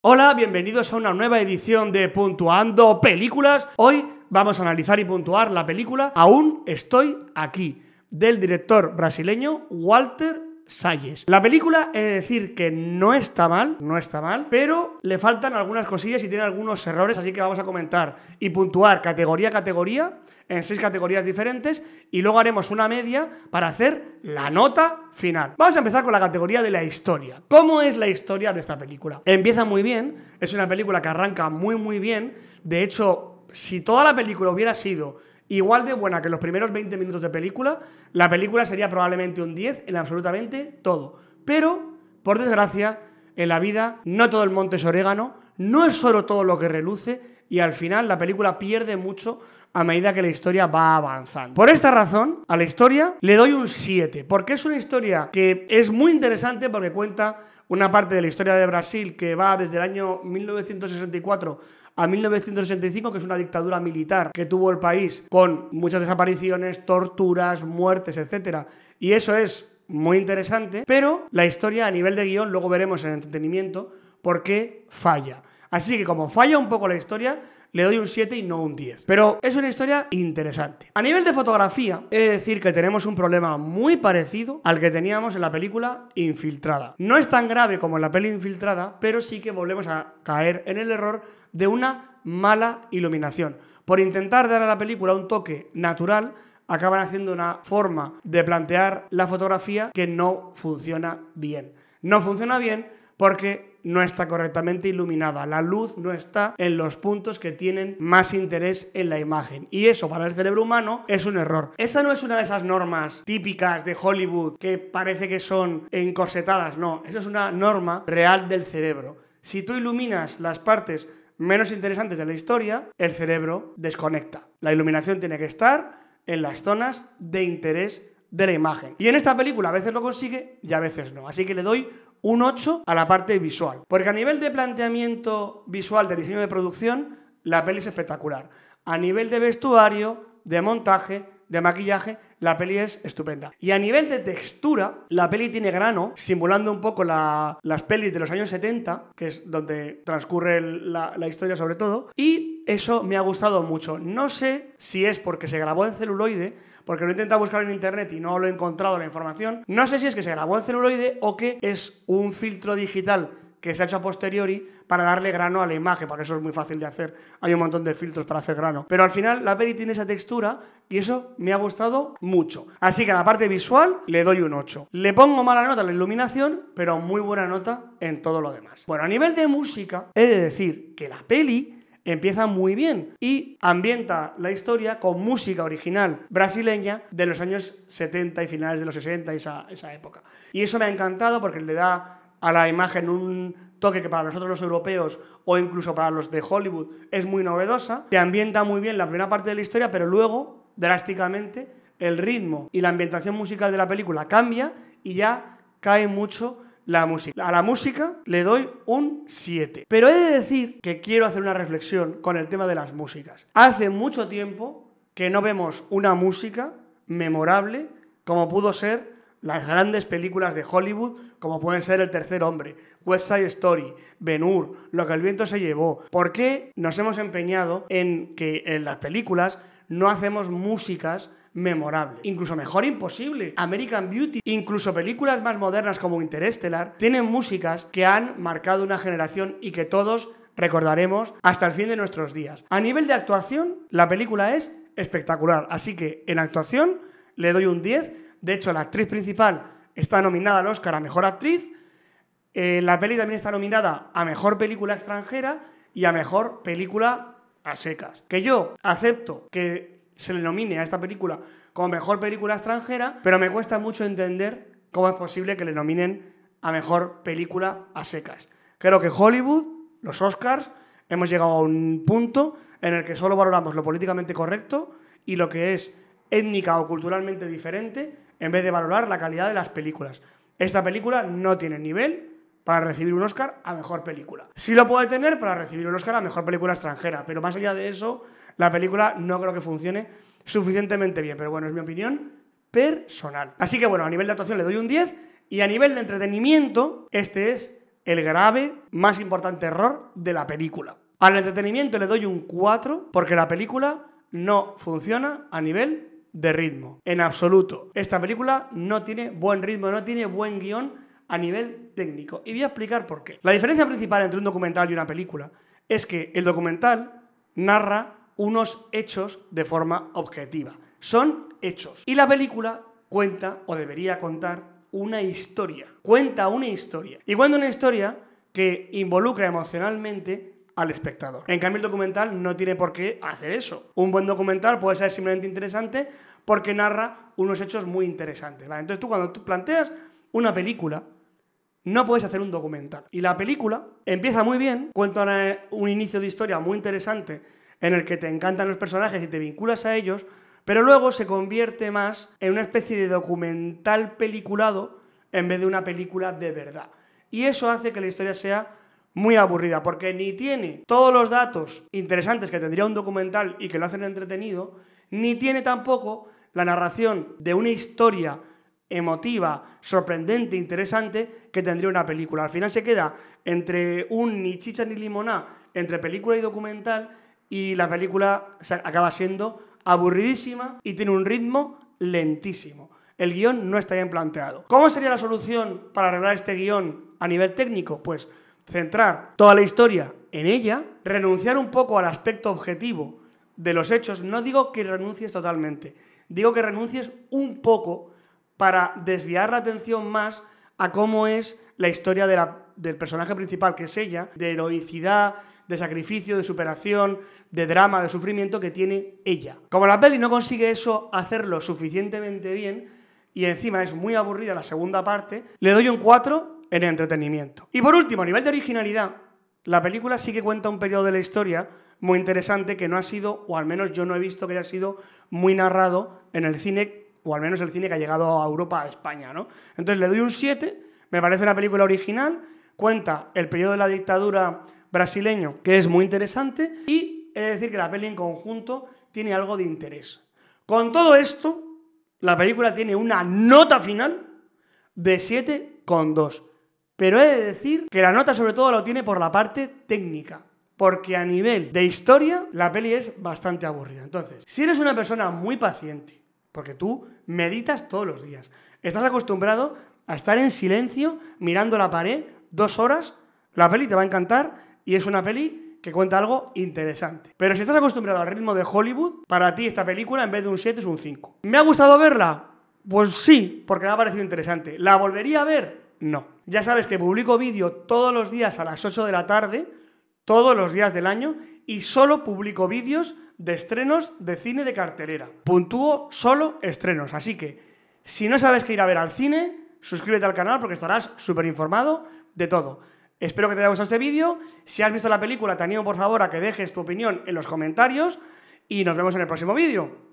Hola, bienvenidos a una nueva edición de Puntuando Películas. Hoy vamos a analizar y puntuar la película Aún estoy aquí, del director brasileño Walter Salles. La película, he de decir que no está mal, pero le faltan algunas cosillas y tiene algunos errores, así que vamos a comentar y puntuar categoría a categoría en 6 categorías diferentes y luego haremos una media para hacer la nota final. Vamos a empezar con la categoría de la historia. ¿Cómo es la historia de esta película? Empieza muy bien, es una película que arranca muy bien. De hecho, si toda la película hubiera sido igual de buena que los primeros 20 minutos de película, la película sería probablemente un 10 en absolutamente todo. Pero, por desgracia, en la vida no todo el monte es orégano, no es solo todo lo que reluce y al final la película pierde mucho a medida que la historia va avanzando. Por esta razón, a la historia le doy un 7, porque es una historia que es muy interesante porque cuenta una parte de la historia de Brasil que va desde el año 1964 a 1965, que es una dictadura militar que tuvo el país con muchas desapariciones, torturas, muertes, etc. Y eso es muy interesante, pero la historia a nivel de guión, luego veremos en el entretenimiento por qué falla. Así que como falla un poco la historia, le doy un 7 y no un 10. Pero es una historia interesante. A nivel de fotografía, he de decir que tenemos un problema muy parecido al que teníamos en la película Infiltrada. No es tan grave como en la peli Infiltrada, pero sí que volvemos a caer en el error de una mala iluminación. Por intentar dar a la película un toque natural, acaban haciendo una forma de plantear la fotografía que no funciona bien. No funciona bien porque no está correctamente iluminada. La luz no está en los puntos que tienen más interés en la imagen. Y eso para el cerebro humano es un error. Esa no es una de esas normas típicas de Hollywood que parece que son encorsetadas. No, eso es una norma real del cerebro. Si tú iluminas las partes menos interesantes de la historia, el cerebro desconecta. La iluminación tiene que estar en las zonas de interés de la imagen. Y en esta película a veces lo consigue y a veces no. Así que le doy un 8 a la parte visual. Porque a nivel de planteamiento visual, de diseño de producción, la peli es espectacular. A nivel de vestuario, de montaje, de maquillaje, la peli es estupenda. Y a nivel de textura, la peli tiene grano, simulando un poco las pelis de los años 70, que es donde transcurre la historia sobre todo, y eso me ha gustado mucho. No sé si es porque se grabó en celuloide, porque lo he intentado buscar en internet y no lo he encontrado la información. No sé si es que se grabó en celuloide o que es un filtro digital que se ha hecho a posteriori para darle grano a la imagen, porque eso es muy fácil de hacer. Hay un montón de filtros para hacer grano. Pero al final la peli tiene esa textura y eso me ha gustado mucho. Así que a la parte visual le doy un 8. Le pongo mala nota a la iluminación, pero muy buena nota en todo lo demás. Bueno, a nivel de música, he de decir que la peli empieza muy bien y ambienta la historia con música original brasileña de los años 70 y finales de los 60, esa época. Y eso me ha encantado porque le da a la imagen un toque que para nosotros los europeos o incluso para los de Hollywood es muy novedosa. Te ambienta muy bien la primera parte de la historia, pero luego, drásticamente, el ritmo y la ambientación musical de la película cambia y ya cae mucho la música. A la música le doy un 7. Pero he de decir que quiero hacer una reflexión con el tema de las músicas. Hace mucho tiempo que no vemos una música memorable como pudo ser las grandes películas de Hollywood, como pueden ser El tercer hombre, West Side Story, Ben-Hur, Lo que el viento se llevó. ¿Por qué nos hemos empeñado en que en las películas no hacemos músicas memorables? Incluso Mejor Imposible, American Beauty, incluso películas más modernas como Interstellar, tienen músicas que han marcado una generación y que todos recordaremos hasta el fin de nuestros días. A nivel de actuación, la película es espectacular, así que en actuación le doy un 10. De hecho, la actriz principal está nominada al Oscar a Mejor Actriz. La peli también está nominada a Mejor Película Extranjera y a Mejor Película a secas. Que yo acepto que se le nomine a esta película como Mejor Película Extranjera, pero me cuesta mucho entender cómo es posible que le nominen a Mejor Película a secas. Creo que Hollywood, los Oscars, hemos llegado a un punto en el que solo valoramos lo políticamente correcto y lo que es étnica o culturalmente diferente, en vez de valorar la calidad de las películas. Esta película no tiene nivel para recibir un Oscar a Mejor Película. Sí lo puede tener para recibir un Oscar a Mejor Película Extranjera, pero más allá de eso, la película no creo que funcione suficientemente bien. Pero bueno, es mi opinión personal. Así que bueno, a nivel de actuación le doy un 10 y a nivel de entretenimiento, este es el grave, más importante error de la película. Al entretenimiento le doy un 4 porque la película no funciona a nivel de ritmo. En absoluto. Esta película no tiene buen ritmo, no tiene buen guión a nivel técnico. Y voy a explicar por qué. La diferencia principal entre un documental y una película es que el documental narra unos hechos de forma objetiva. Son hechos. Y la película cuenta, o debería contar, una historia. Cuenta una historia. Y cuenta una historia que involucra emocionalmente al espectador. En cambio, el documental no tiene por qué hacer eso. Un buen documental puede ser simplemente interesante porque narra unos hechos muy interesantes, ¿vale? Entonces cuando tú planteas una película, no puedes hacer un documental. Y la película empieza muy bien, cuenta un inicio de historia muy interesante en el que te encantan los personajes y te vinculas a ellos, pero luego se convierte más en una especie de documental peliculado en vez de una película de verdad. Y eso hace que la historia sea muy aburrida, porque ni tiene todos los datos interesantes que tendría un documental y que lo hacen entretenido, ni tiene tampoco la narración de una historia emotiva, sorprendente, interesante que tendría una película. Al final se queda entre un ni chicha ni limoná entre película y documental, y la película acaba siendo aburridísima y tiene un ritmo lentísimo. El guión no está bien planteado. ¿Cómo sería la solución para arreglar este guión a nivel técnico? Pues centrar toda la historia en ella, renunciar un poco al aspecto objetivo de los hechos. No digo que renuncies totalmente, digo que renuncies un poco para desviar la atención más a cómo es la historia del personaje principal, que es ella, de heroicidad, de sacrificio, de superación, de drama, de sufrimiento que tiene ella. Como la peli no consigue eso, hacerlo suficientemente bien, y encima es muy aburrida la segunda parte, le doy un 4 en entretenimiento. Y por último, a nivel de originalidad, la película sí que cuenta un periodo de la historia muy interesante que no ha sido, o al menos yo no he visto que haya sido muy narrado en el cine, o al menos el cine que ha llegado a Europa, a España, ¿no? Entonces le doy un 7, me parece una película original, cuenta el periodo de la dictadura brasileño, que es muy interesante, y he de decir que la peli en conjunto tiene algo de interés. Con todo esto, la película tiene una nota final de 7,2. Pero he de decir que la nota sobre todo lo tiene por la parte técnica, porque a nivel de historia la peli es bastante aburrida. Entonces, si eres una persona muy paciente, porque tú meditas todos los días, estás acostumbrado a estar en silencio mirando la pared 2 horas, la peli te va a encantar y es una peli que cuenta algo interesante. Pero si estás acostumbrado al ritmo de Hollywood, para ti esta película en vez de un 7 es un 5. ¿Me ha gustado verla? Pues sí, porque me ha parecido interesante. ¿La volvería a ver? No. Ya sabes que publico vídeo todos los días a las 8 de la tarde, todos los días del año, y solo publico vídeos de estrenos de cine de cartelera. Puntúo solo estrenos, así que si no sabes qué ir a ver al cine, suscríbete al canal porque estarás súper informado de todo. Espero que te haya gustado este vídeo. Si has visto la película, te animo por favor a que dejes tu opinión en los comentarios y nos vemos en el próximo vídeo.